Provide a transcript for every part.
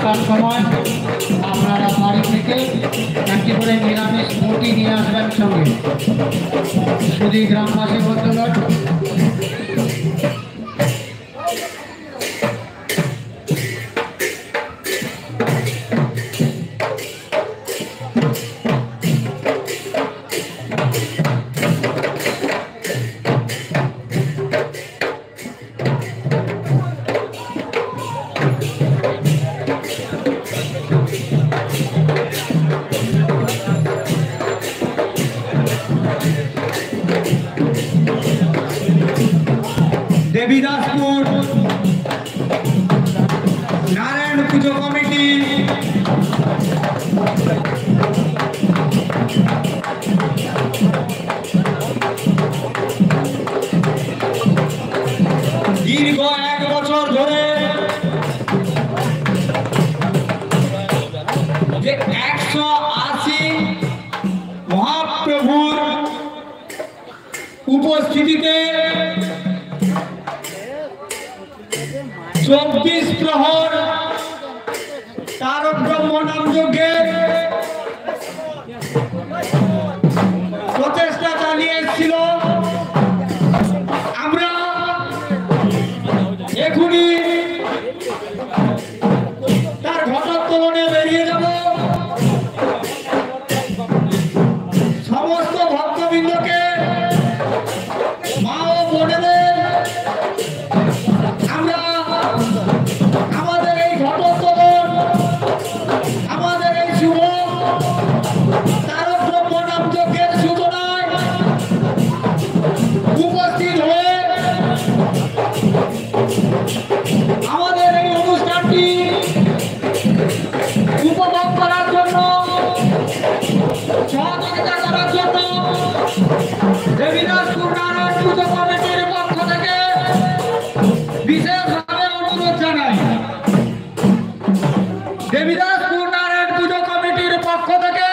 সন্ধ্যার সময় আপনারা বাড়ি থেকে একটি করে নিরামিষ বটি নিয়ে আসবেন সঙ্গে। শুধু গ্রামবাসী বন্ধুগণ, देवीदासपुर नारायण पूजो कमिटी दीर्घ 1 বছর ধরে যে 180 মহাপ্রভুর উপস্থিতিতে 24 প্রহর তারক ব্রহ্ম নাম যজ্ঞের প্রচেষ্টা চালিয়ে এসেছিল। আমরা এখনই তার ঘটোত্তোলনে বেরিয়ে যাব। সমস্ত ভক্তবৃন্দকে, মা ও বোনেদের আমরা আমাদের এই ঘটোত্তোলন, আমাদের এই শুভ তারক ব্রহ্ম নাম যজ্ঞের সূচনায় উপস্থিত হয়ে আমাদের এই অনুষ্ঠানটি উপভোগ করার জন্য, সহযোগিতা করার জন্য দেবীদাসপুর নারায়ণ পুজো কমিটির পক্ষ থেকে বিশেষভাবে অনুরোধ জানাই। দেবীদাসপুর নারায়ণ পুজো কমিটির পক্ষ থেকে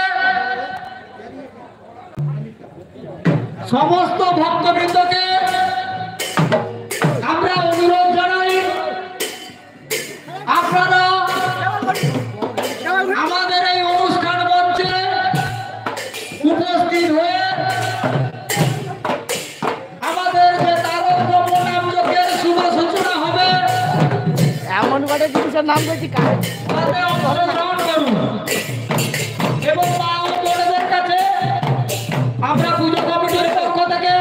সমস্ত ভক্তবৃন্দকে আমরা অনুরোধ জানাই, আপনারা আমাদের এই অনুষ্ঠান মঞ্চে উপস্থিত হয়ে আমাদের যে তারক ব্রহ্ম নাম যজ্ঞের শুভ সূচনা হবে এমন করে জিনিসের নাম বলছি তাতে অংশগ্রহণ করুন। এবং মা ও বোনেদের কাছে আমরা পুজো কমিটির পক্ষ থেকে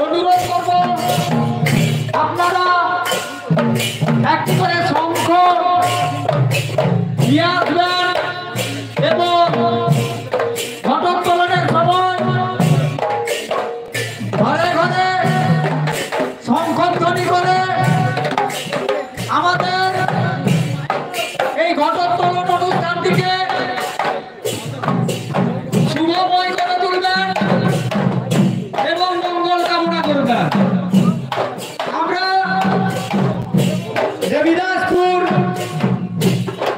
অনুরোধ করব, আপনারা একটি করে শঙ্খ নিয়ে আসবেন এবং ঘটোত্তোলনের সময় ঘরে ঘরে শঙ্খধ্বনি করে আমাদের এই ঘটোত্তোলন অনুষ্ঠানটিকে শুভময় করে তুলবেন এবং মঙ্গল কামনা করবেন। আমরা দেবীদাসপুর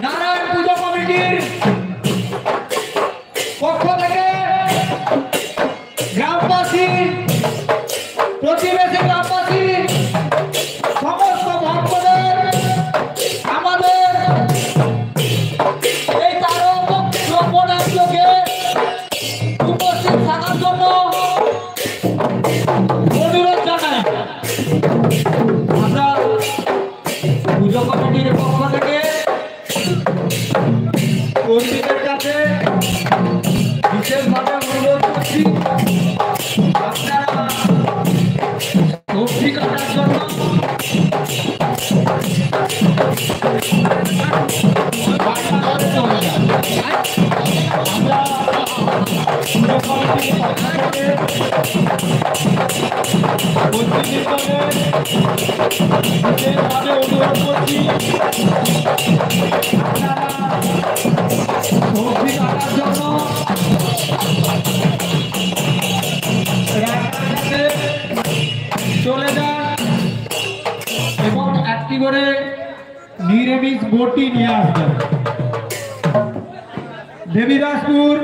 নারায়ণ পুজো কমিটির পক্ষ থেকে গ্রামবাসী, প্রতিবেশী গ্রামবাসী, সমস্ত ভক্তদের আমাদের এই তারক ব্রহ্ম নাম যজ্ঞে উপস্থিত থাকার জন্য অনুরোধ জানাই। আমরা পুজো কমিটির পক্ষ থেকে কর্মীদের কাছে বিশেষভাবে অনুরোধ করছি, আপনারা সবজি কাটার জন্য আমরা পুজো কমিটির পক্ষ থেকে বিশেষভাবে অনুরোধ করছি, আপনারা সবজি কাটার জন্য চলে যান এবং একটি করে নিরামিষ বটি নিয়ে আসবেন। দেবীদাসপুর